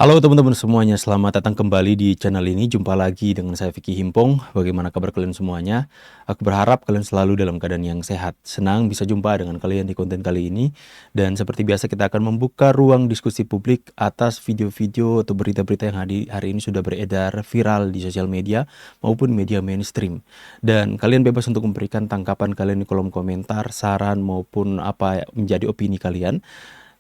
Halo teman-teman semuanya, selamat datang kembali di channel ini. Jumpa lagi dengan saya Vicky Himpong. Bagaimana kabar kalian semuanya? Aku berharap kalian selalu dalam keadaan yang sehat. Senang bisa jumpa dengan kalian di konten kali ini. Dan seperti biasa kita akan membuka ruang diskusi publik atas video-video atau berita-berita yang hari ini sudah beredar viral di sosial media maupun media mainstream. Dan kalian bebas untuk memberikan tangkapan kalian di kolom komentar, saran maupun apa menjadi opini kalian.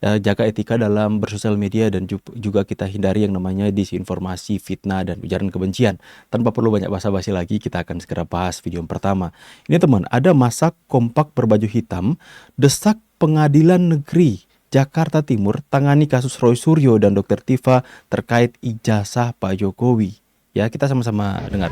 Jaga etika dalam bersosial media dan juga kita hindari yang namanya disinformasi, fitnah, dan ujaran kebencian. Tanpa perlu banyak basa-basi lagi, kita akan segera bahas video yang pertama. Ini teman, ada masa kompak berbaju hitam, desak pengadilan negeri Jakarta Timur tangani kasus Roy Suryo dan Dr. Tifa terkait ijazah Pak Jokowi. Ya, kita sama-sama dengar.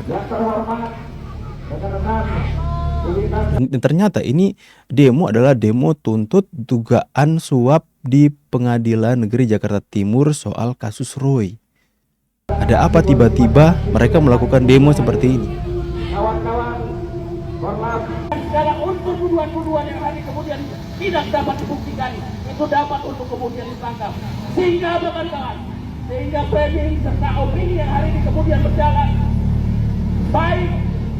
Dan ternyata ini demo adalah demo tuntut dugaan suap di Pengadilan Negeri Jakarta Timur soal kasus Roy. Ada apa tiba-tiba mereka melakukan demo seperti ini? Kawan-kawan, segala unsur tuduhan-tuduhan yang hari kemudian tidak dapat dibuktikan, itu dapat untuk kemudian ditangkap. Sehingga apa kawan-kawan? Sehingga framing serta opini yang hari ini kemudian berjalan baik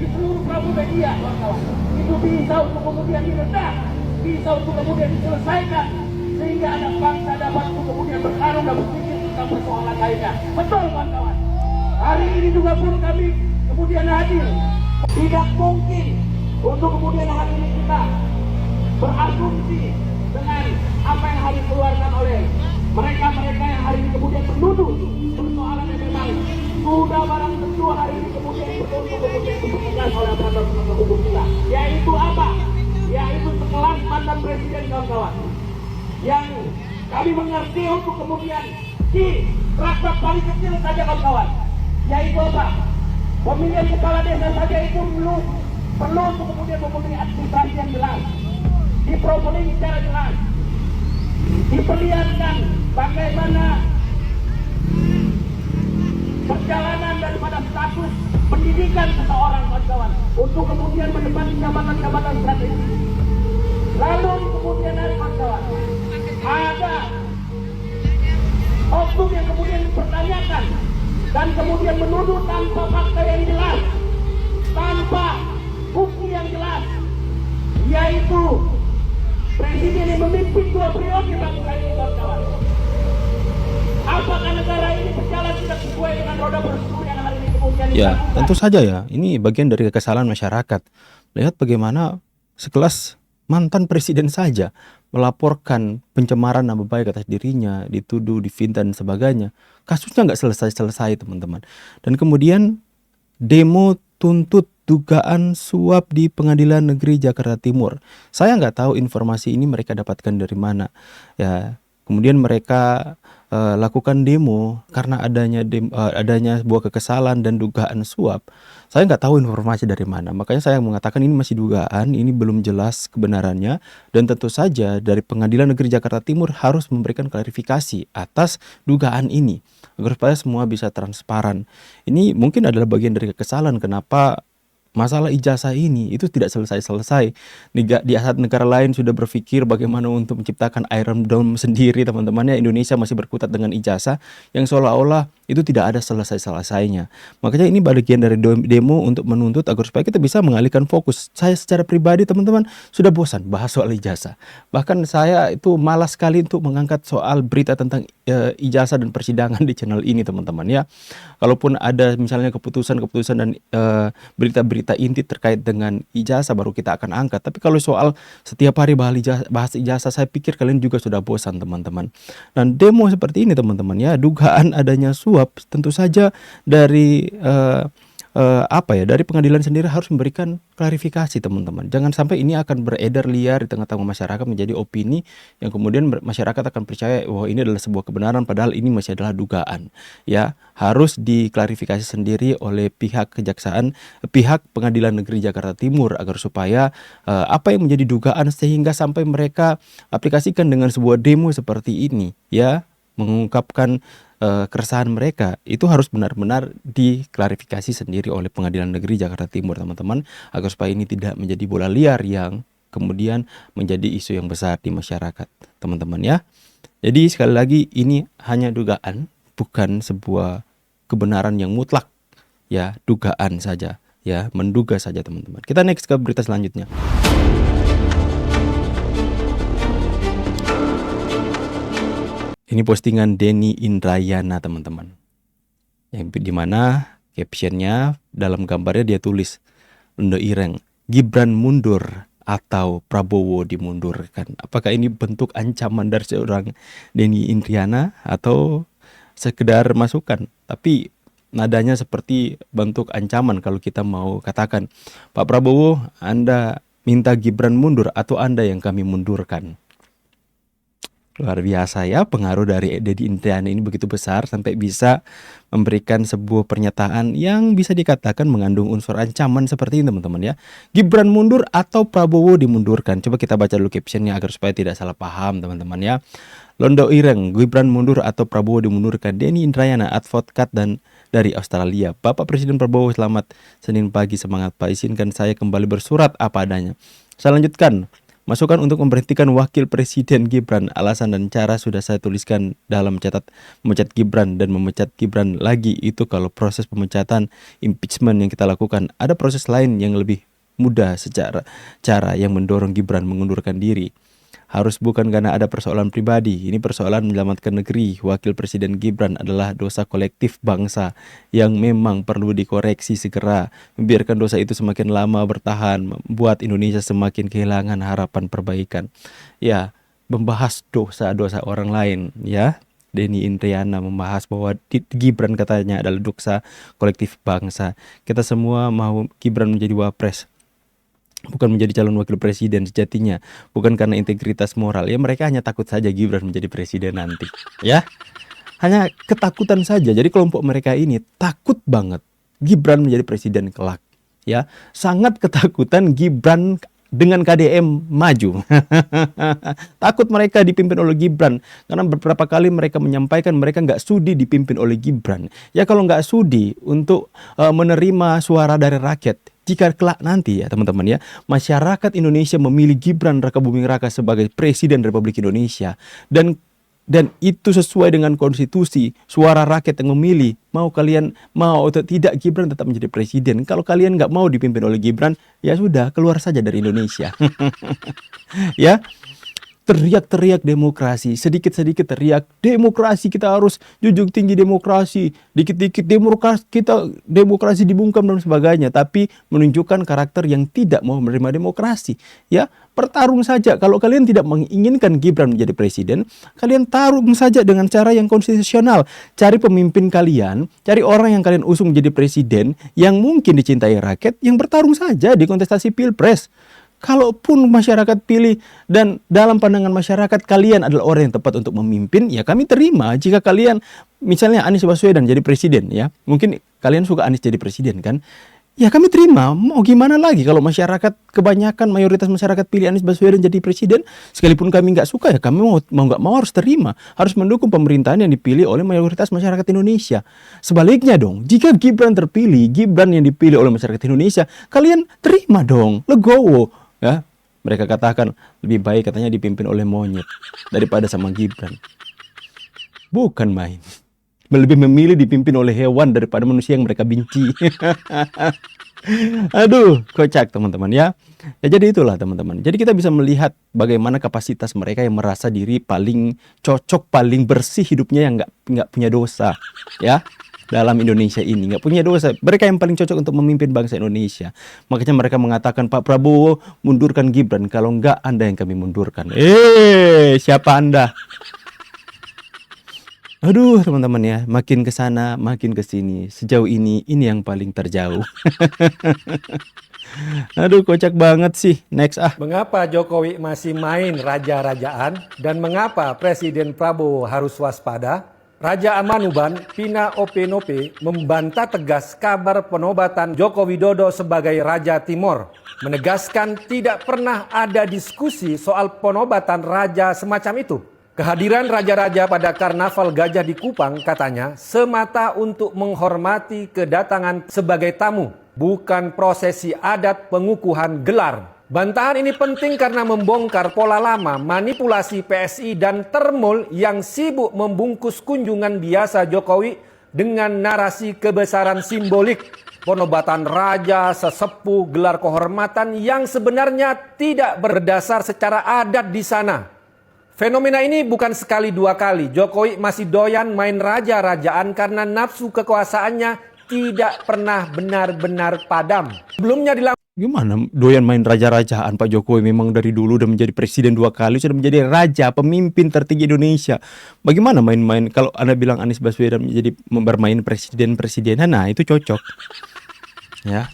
di seluruh pramu media, kawan-kawan, itu bisa untuk kemudian diredam, bisa untuk kemudian diselesaikan, sehingga anak bangsa dapat untuk kemudian bertarung dan berpikir tentang persoalan lainnya. Betul kawan-kawan. Hari ini juga pun kami kemudian hadir. Tidak mungkin untuk kemudian hari ini kita berasumsi dengan apa yang hari dikeluarkan oleh mereka-mereka yang hari ini kemudian menuduh persoalan yang memang sudah barang tentu hari ini kemudian dibuktikan oleh aparat penegak hukum kita. Yaitu apa? Yaitu sekelas mantan presiden kawan-kawan. Yang kami mengerti untuk kemudian di rakyat paling kecil saja kawan-kawan. Yaitu apa? Pemilihan kepala desa saja itu perlu untuk kemudian mempunyai administrasi yang jelas, diprofiling secara jelas, diperlihatkan bagaimana perjalanan daripada status pendidikan seseorang kawan-kawan untuk kemudian menempati jabatan-jabatan strategis. Lalu di kemudian hari kawan-kawan ada oknum yang kemudian dipertanyakan dan kemudian menuduh tanpa fakta yang jelas, tanpa bukti yang jelas, yaitu presiden yang memimpin 2 periode bangsa ini kawan-kawan. Apakah negara ini berjalan tidak sesuai dengan roda bersusun yang hari ini kemudian Ya, tentu saja ya, ini bagian dari kekesalan masyarakat. Lihat bagaimana sekelas mantan presiden saja melaporkan pencemaran nama baik atas dirinya, dituduh, difitnah dan sebagainya. Kasusnya nggak selesai-selesai teman-teman. Dan kemudian demo tuntut dugaan suap di Pengadilan Negeri Jakarta Timur. Saya nggak tahu informasi ini mereka dapatkan dari mana. Ya, kemudian mereka lakukan demo karena adanya sebuah kekesalan dan dugaan suap. Saya nggak tahu informasi dari mana. Makanya saya mengatakan ini masih dugaan, ini belum jelas kebenarannya. Dan tentu saja dari Pengadilan Negeri Jakarta Timur harus memberikan klarifikasi atas dugaan ini agar supaya semua bisa transparan. Ini mungkin adalah bagian dari kekesalan kenapa masalah ijazah ini itu tidak selesai-selesai. Di saat negara lain sudah berpikir bagaimana untuk menciptakan Iron Dome sendiri, teman-temannya, Indonesia masih berkutat dengan ijazah yang seolah-olah itu tidak ada selesai-selesainya. Makanya ini bagian dari demo untuk menuntut agar supaya kita bisa mengalihkan fokus. Saya secara pribadi teman-teman sudah bosan bahas soal ijazah. Bahkan saya itu malas sekali untuk mengangkat soal berita tentang ijazah dan persidangan di channel ini teman-teman ya. Kalaupun ada misalnya keputusan-keputusan dan berita-berita inti terkait dengan ijazah baru kita akan angkat. Tapi kalau soal setiap hari bahas ijazah, saya pikir kalian juga sudah bosan teman-teman. Dan demo seperti ini teman-teman ya, dugaan adanya suap tentu saja dari dari pengadilan sendiri harus memberikan klarifikasi teman-teman. Jangan sampai ini akan beredar liar di tengah-tengah masyarakat menjadi opini yang kemudian masyarakat akan percaya bahwa ini adalah sebuah kebenaran padahal ini masih adalah dugaan. Ya, harus diklarifikasi sendiri oleh pihak kejaksaan, pihak Pengadilan Negeri Jakarta Timur agar supaya apa yang menjadi dugaan sehingga sampai mereka aplikasikan dengan sebuah demo seperti ini ya, mengungkapkan keresahan mereka itu harus benar-benar diklarifikasi sendiri oleh Pengadilan Negeri Jakarta Timur teman-teman agar supaya ini tidak menjadi bola liar yang kemudian menjadi isu yang besar di masyarakat teman-teman ya. Jadi sekali lagi ini hanya dugaan, bukan sebuah kebenaran yang mutlak, ya, dugaan saja, ya, menduga saja teman-teman. Kita next ke berita selanjutnya. Ini postingan Denny Indrayana teman-teman, yang dimana captionnya dalam gambarnya dia tulis Londo Ireng, Gibran mundur atau Prabowo dimundurkan. Apakah ini bentuk ancaman dari seorang Denny Indrayana atau sekedar masukan? Tapi nadanya seperti bentuk ancaman kalau kita mau katakan, Pak Prabowo, Anda minta Gibran mundur atau Anda yang kami mundurkan. Luar biasa ya, pengaruh dari Denny Indrayana ini begitu besar sampai bisa memberikan sebuah pernyataan yang bisa dikatakan mengandung unsur ancaman seperti ini teman-teman ya. Gibran mundur atau Prabowo dimundurkan. Coba kita baca dulu captionnya agar supaya tidak salah paham teman-teman ya. Londo Ireng, Gibran mundur atau Prabowo dimundurkan. Denny Indrayana, advokat dan dari Australia. Bapak Presiden Prabowo, selamat Senin pagi, semangat Pak. Izinkan saya kembali bersurat apa adanya. Saya lanjutkan. Masukan untuk memberhentikan Wakil Presiden Gibran, alasan dan cara sudah saya tuliskan dalam memecat Gibran dan memecat Gibran lagi itu kalau proses pemecatan impeachment yang kita lakukan. Ada proses lain yang lebih mudah secara cara yang mendorong Gibran mengundurkan diri. Harus bukan karena ada persoalan pribadi, ini persoalan menyelamatkan negeri. Wakil Presiden Gibran adalah dosa kolektif bangsa yang memang perlu dikoreksi segera. Membiarkan dosa itu semakin lama bertahan, membuat Indonesia semakin kehilangan harapan perbaikan. Ya, membahas dosa-dosa orang lain ya. Denny Indrayana membahas bahwa Gibran katanya adalah dosa kolektif bangsa. Kita semua mau Gibran menjadi wapres, bukan menjadi calon wakil presiden sejatinya, bukan karena integritas moral. Ya mereka hanya takut saja Gibran menjadi presiden nanti. Ya, hanya ketakutan saja. Jadi kelompok mereka ini takut banget Gibran menjadi presiden kelak. Ya, sangat ketakutan Gibran dengan KDM maju. Takut mereka dipimpin oleh Gibran. Karena beberapa kali mereka menyampaikan mereka nggak sudi dipimpin oleh Gibran. Ya kalau nggak sudi untuk menerima suara dari rakyat, jika kelak nanti ya teman-teman ya, masyarakat Indonesia memilih Gibran Rakabuming Raka sebagai Presiden Republik Indonesia, dan itu sesuai dengan konstitusi, suara rakyat yang memilih, mau kalian mau atau tidak Gibran tetap menjadi presiden. Kalau kalian nggak mau dipimpin oleh Gibran, ya sudah, keluar saja dari Indonesia. Ya, teriak-teriak demokrasi, sedikit-sedikit teriak demokrasi, kita harus junjung tinggi demokrasi, dikit-dikit demokrasi dibungkam dan sebagainya, tapi menunjukkan karakter yang tidak mau menerima demokrasi. Ya, bertarung saja. Kalau kalian tidak menginginkan Gibran menjadi presiden, kalian tarung saja dengan cara yang konstitusional. Cari pemimpin kalian, cari orang yang kalian usung menjadi presiden yang mungkin dicintai rakyat, yang bertarung saja di kontestasi pilpres. Kalaupun masyarakat pilih dan dalam pandangan masyarakat kalian adalah orang yang tepat untuk memimpin, ya kami terima. Jika kalian misalnya Anies Baswedan jadi presiden, ya mungkin kalian suka Anies jadi presiden kan, ya kami terima. Mau gimana lagi kalau masyarakat kebanyakan mayoritas masyarakat pilih Anies Baswedan jadi presiden, sekalipun kami nggak suka ya kami mau nggak mau harus terima, harus mendukung pemerintahan yang dipilih oleh mayoritas masyarakat Indonesia. Sebaliknya dong, jika Gibran terpilih, Gibran yang dipilih oleh masyarakat Indonesia, kalian terima dong, legowo. Ya, mereka katakan lebih baik katanya dipimpin oleh monyet daripada sama Gibran. Bukan main. Lebih memilih dipimpin oleh hewan daripada manusia yang mereka benci. Aduh, kocak teman-teman ya. Ya jadi itulah teman-teman. Jadi kita bisa melihat bagaimana kapasitas mereka yang merasa diri paling cocok, paling bersih hidupnya, yang nggak punya dosa, ya. Dalam Indonesia ini nggak punya dosa, mereka yang paling cocok untuk memimpin bangsa Indonesia. Makanya mereka mengatakan, Pak Prabowo mundurkan Gibran, kalau enggak Anda yang kami mundurkan. Siapa Anda? Aduh teman-teman ya, makin ke sana makin ke sini. Sejauh ini yang paling terjauh. Aduh kocak banget sih. Next ah. Mengapa Jokowi masih main raja-rajaan dan mengapa Presiden Prabowo harus waspada? Raja Amanuban, Pina Openope, membantah tegas kabar penobatan Joko Widodo sebagai Raja Timor. Menegaskan tidak pernah ada diskusi soal penobatan raja semacam itu. Kehadiran raja-raja pada karnaval gajah di Kupang katanya semata untuk menghormati kedatangan sebagai tamu, bukan prosesi adat pengukuhan gelar. Bantahan ini penting karena membongkar pola lama manipulasi PSI dan Termul yang sibuk membungkus kunjungan biasa Jokowi dengan narasi kebesaran simbolik, penobatan raja, sesepuh, gelar kehormatan yang sebenarnya tidak berdasar secara adat di sana. Fenomena ini bukan sekali dua kali. Jokowi masih doyan main raja-rajaan karena nafsu kekuasaannya tidak pernah benar-benar padam. Sebelumnya Gimana doyan main raja-rajaan? Pak Jokowi memang dari dulu udah menjadi presiden 2 kali, sudah menjadi raja, pemimpin tertinggi Indonesia. Bagaimana main-main? Kalau Anda bilang Anies Baswedan menjadi bermain presiden-presidenan, nah itu cocok. Ya.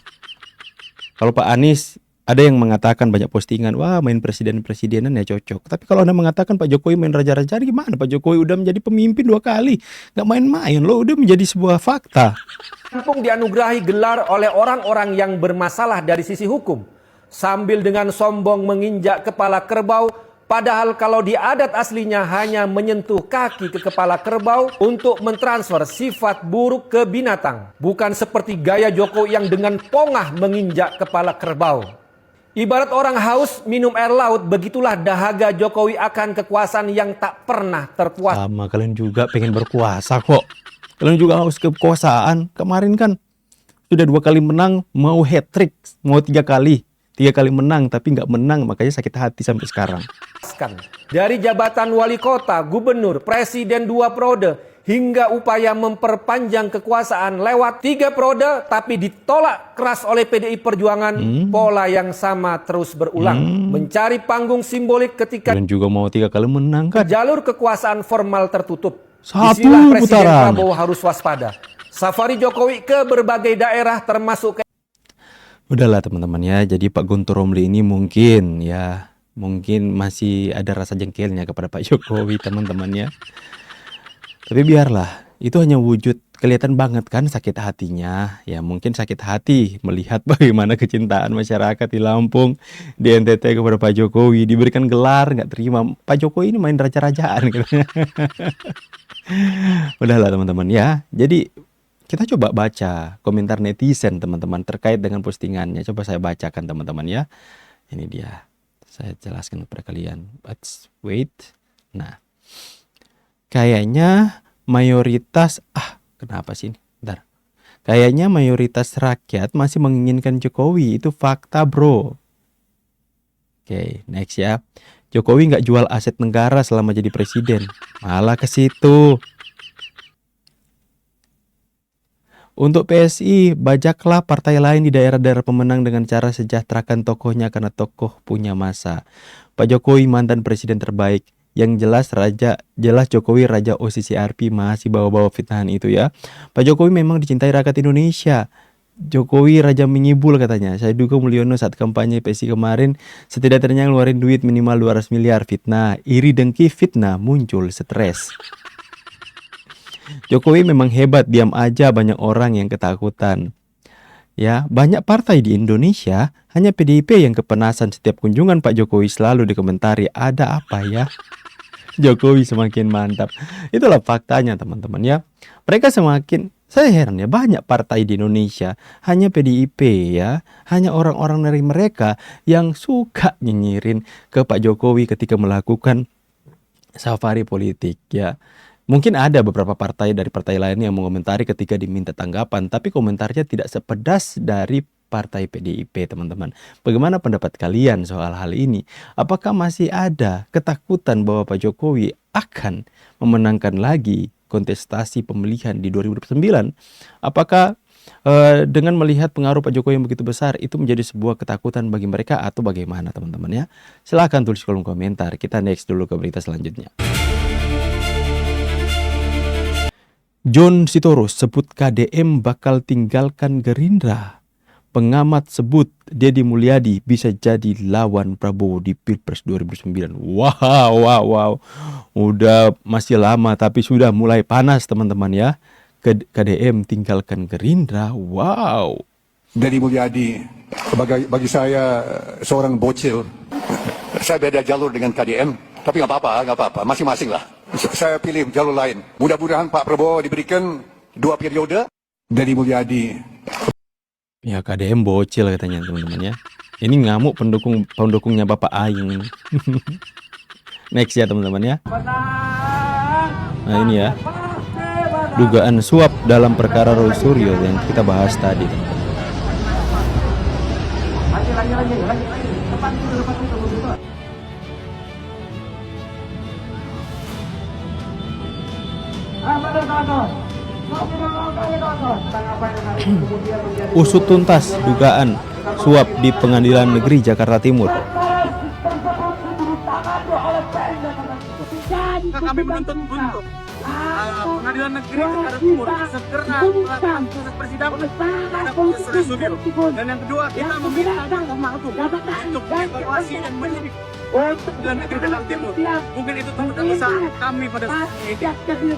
Kalau Pak Anies, ada yang mengatakan banyak postingan, wah main presiden-presidenan ya cocok. Tapi kalau Anda mengatakan Pak Jokowi main raja-rajaan, gimana? Pak Jokowi udah menjadi pemimpin 2 kali, nggak main-main loh, udah menjadi sebuah fakta. Lampung dianugerahi gelar oleh orang-orang yang bermasalah dari sisi hukum, sambil dengan sombong menginjak kepala kerbau, padahal kalau di adat aslinya hanya menyentuh kaki ke kepala kerbau untuk mentransfer sifat buruk ke binatang. Bukan seperti gaya Jokowi yang dengan pongah menginjak kepala kerbau. Ibarat orang haus minum air laut, begitulah dahaga Jokowi akan kekuasaan yang tak pernah terpuas. Sama kalian juga pengen berkuasa kok. Kalian juga harus kekuasaan. Kemarin kan sudah 2 kali menang, mau hat-trick, mau 3 kali. 3 kali menang, tapi nggak menang, makanya sakit hati sampai sekarang. Dari jabatan wali kota, gubernur, presiden 2 periode, hingga upaya memperpanjang kekuasaan lewat 3 periode, tapi ditolak keras oleh PDI Perjuangan, pola yang sama terus berulang. Mencari panggung simbolik ketika Kalian juga mau 3 kali menang kan? jalur kekuasaan formal tertutup. 1 Istilah Presiden putaran. Prabowo harus waspada. Safari Jokowi ke berbagai daerah termasuk ke Udahlah teman-teman ya, jadi Pak Guntur Romli ini mungkin masih ada rasa jengkelnya kepada Pak Jokowi teman-teman ya. Tapi biarlah, itu hanya wujud, kelihatan banget kan sakit hatinya. Ya mungkin sakit hati melihat bagaimana kecintaan masyarakat di Lampung, di NTT kepada Pak Jokowi, diberikan gelar nggak terima. Pak Jokowi ini main raja-rajaan gitu. Udahlah teman-teman ya. Jadi kita coba baca komentar netizen teman-teman terkait dengan postingannya. Coba saya bacakan teman-teman ya. Ini dia. Saya jelaskan kepada kalian. Let's wait. Nah. Kayaknya mayoritas kenapa sih ini? Bentar. Kayaknya mayoritas rakyat masih menginginkan Jokowi. Itu fakta, bro. Oke, next ya. Jokowi nggak jual aset negara selama jadi presiden. Malah ke situ. Untuk PSI, bajaklah partai lain di daerah-daerah pemenang dengan cara sejahterakan tokohnya karena tokoh punya masa. Pak Jokowi mantan presiden terbaik. Yang jelas Jokowi raja OCCRP masih bawa-bawa fitnahan itu ya. Pak Jokowi memang dicintai rakyat Indonesia. Jokowi raja menyibul katanya. Saya duga Mulyono saat kampanye PSI kemarin setidaknya ngeluarin duit minimal 200 miliar fitnah. Iri dengki fitnah muncul stres. Jokowi memang hebat, diam aja banyak orang yang ketakutan. Ya, banyak partai di Indonesia, hanya PDIP yang kepenasan setiap kunjungan Pak Jokowi selalu dikomentari ada apa ya. Jokowi semakin mantap. Itulah faktanya teman-teman ya. Mereka saya heran ya, banyak partai di Indonesia, hanya PDIP ya, hanya orang-orang dari mereka yang suka nyinyirin ke Pak Jokowi ketika melakukan safari politik ya. Mungkin ada beberapa partai dari partai lain yang mengomentari ketika diminta tanggapan, tapi komentarnya tidak sepedas dari partai PDIP, teman-teman. Bagaimana pendapat kalian soal hal ini? Apakah masih ada ketakutan bahwa Pak Jokowi akan memenangkan lagi kontestasi pemilihan di 2009? Apakah dengan melihat pengaruh Pak Jokowi yang begitu besar itu menjadi sebuah ketakutan bagi mereka atau bagaimana, teman-teman ya? Silahkan tulis kolom komentar. Kita next dulu ke berita selanjutnya. John Sitorus sebut KDM bakal tinggalkan Gerindra. Pengamat sebut Deddy Mulyadi bisa jadi lawan Prabowo di Pilpres 2009. Wow. Udah masih lama tapi sudah mulai panas teman-teman ya. KDM tinggalkan Gerindra. Wow. Deddy Mulyadi bagi saya seorang bocil. Saya beda jalur dengan KDM, tapi nggak apa-apa, masing-masing lah. Saya pilih jalur lain. Mudah-mudahan Pak Prabowo diberikan 2 periode. Deddy Mulyadi. Ya KDM bocil katanya teman-teman ya. Ini ngamuk pendukungnya Bapak Aing ini. Next ya teman-teman ya. Nah ini ya, dugaan suap dalam perkara Roy Suryo yang kita bahas tadi. Usut tuntas dugaan suap di Pengadilan Negeri Jakarta Timur. Kami menuntut untuk Pengadilan Negeri Jakarta Timur segera melakukan proses persidangan terhadap Roy Suryo. Dan yang kedua, kita meminta Mahkamah Agung untuk mengevaluasi dan menyidik Pengadilan Negeri Jakarta Timur. Mungkin itu tuntutan besar kami pada saat ini.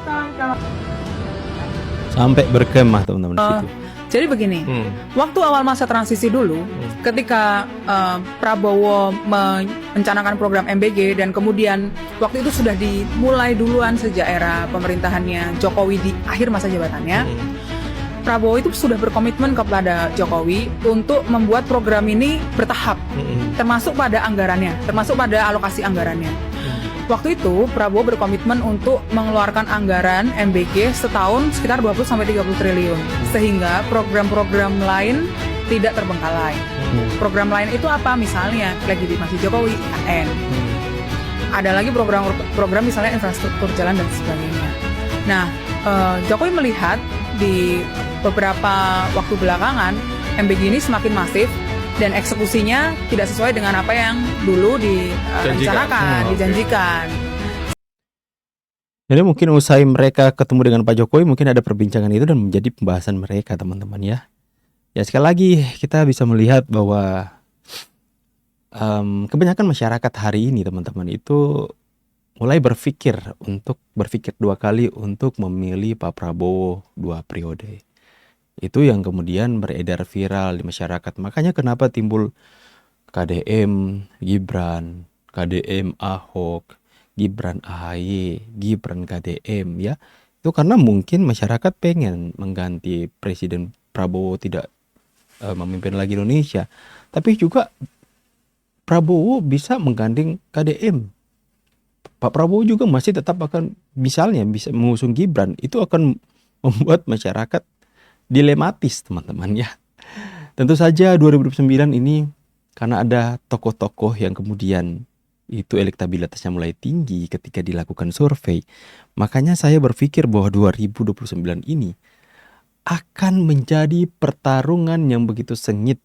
Sampai berkemah teman-teman di situ. Jadi begini, waktu awal masa transisi dulu, ketika Prabowo merencanakan program MBG dan kemudian waktu itu sudah dimulai duluan sejak era pemerintahannya Jokowi di akhir masa jabatannya, Prabowo itu sudah berkomitmen kepada Jokowi untuk membuat program ini bertahap, termasuk pada anggarannya, termasuk pada alokasi anggarannya. Waktu itu Prabowo berkomitmen untuk mengeluarkan anggaran MBG setahun sekitar 20-30 triliun sehingga program-program lain tidak terbengkalai. Program lain itu apa? Misalnya legitimasi Jokowi, IKN. Ada lagi program misalnya infrastruktur jalan dan sebagainya. Nah, Jokowi melihat di beberapa waktu belakangan MBG ini semakin masif dan eksekusinya tidak sesuai dengan apa yang dulu direncanakan, dijanjikan. Jadi mungkin usai mereka ketemu dengan Pak Jokowi, mungkin ada perbincangan itu dan menjadi pembahasan mereka teman-teman ya. Ya sekali lagi kita bisa melihat bahwa kebanyakan masyarakat hari ini teman-teman itu mulai berpikir dua kali untuk memilih Pak Prabowo 2 periode. Itu yang kemudian beredar viral di masyarakat. Makanya kenapa timbul KDM Gibran, KDM Ahok, Gibran AHY, Gibran KDM ya. Itu karena mungkin masyarakat pengen mengganti Presiden Prabowo tidak memimpin lagi Indonesia. Tapi juga Prabowo bisa menggandeng KDM. Pak Prabowo juga masih tetap akan misalnya bisa mengusung Gibran. Itu akan membuat masyarakat dilematis teman-teman ya. Tentu saja 2009 ini karena ada tokoh-tokoh yang kemudian itu elektabilitasnya mulai tinggi ketika dilakukan survei. Makanya saya berpikir bahwa 2029 ini akan menjadi pertarungan yang begitu sengit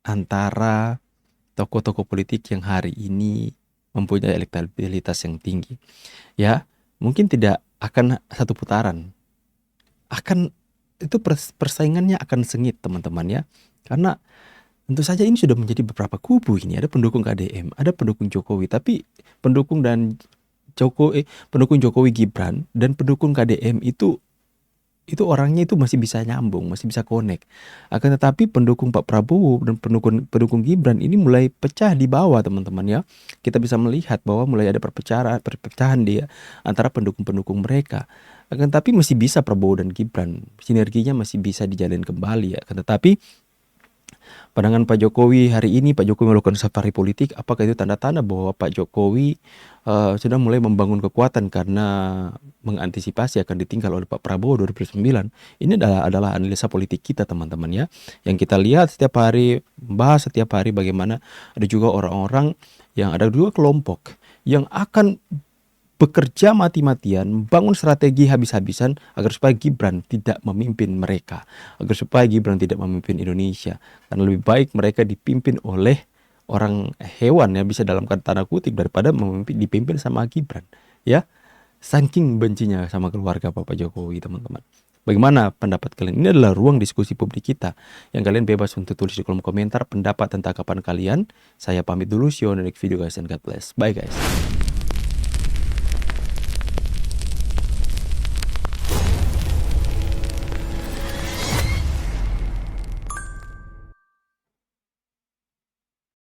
antara tokoh-tokoh politik yang hari ini mempunyai elektabilitas yang tinggi. Ya, mungkin tidak akan satu putaran. Itu persaingannya akan sengit teman-teman ya. Karena tentu saja ini sudah menjadi beberapa kubu ini. Ada pendukung KDM, ada pendukung Jokowi. Tapi pendukung Jokowi Gibran dan pendukung KDM itu orangnya itu masih bisa nyambung, masih bisa connect. Akan tetapi pendukung Pak Prabowo dan pendukung Gibran ini mulai pecah di bawah teman-teman ya. Kita bisa melihat bahwa mulai ada perpecahan dia antara pendukung-pendukung mereka. Akan tetapi masih bisa Prabowo dan Gibran, sinerginya masih bisa dijalin kembali ya. Akan tetapi pandangan Pak Jokowi hari ini, Pak Jokowi melakukan safari politik, apakah itu tanda-tanda bahwa Pak Jokowi sudah mulai membangun kekuatan karena mengantisipasi akan ditinggal oleh Pak Prabowo 2009? Ini adalah analisa politik kita teman-teman ya. Yang kita lihat setiap hari, membahas setiap hari bagaimana ada juga orang-orang yang ada dua kelompok yang akan bekerja mati-matian, bangun strategi habis-habisan agar supaya Gibran tidak memimpin mereka, agar supaya Gibran tidak memimpin Indonesia. Karena lebih baik mereka dipimpin oleh orang hewan ya, bisa dalam tanda kutip, daripada dipimpin sama Gibran ya. Saking bencinya sama keluarga Bapak Jokowi teman-teman. Bagaimana pendapat kalian? Ini adalah ruang diskusi publik kita yang kalian bebas untuk tulis di kolom komentar pendapat tentang kapan kalian. Saya pamit dulu, see you on the next video guys, and God bless. Bye guys.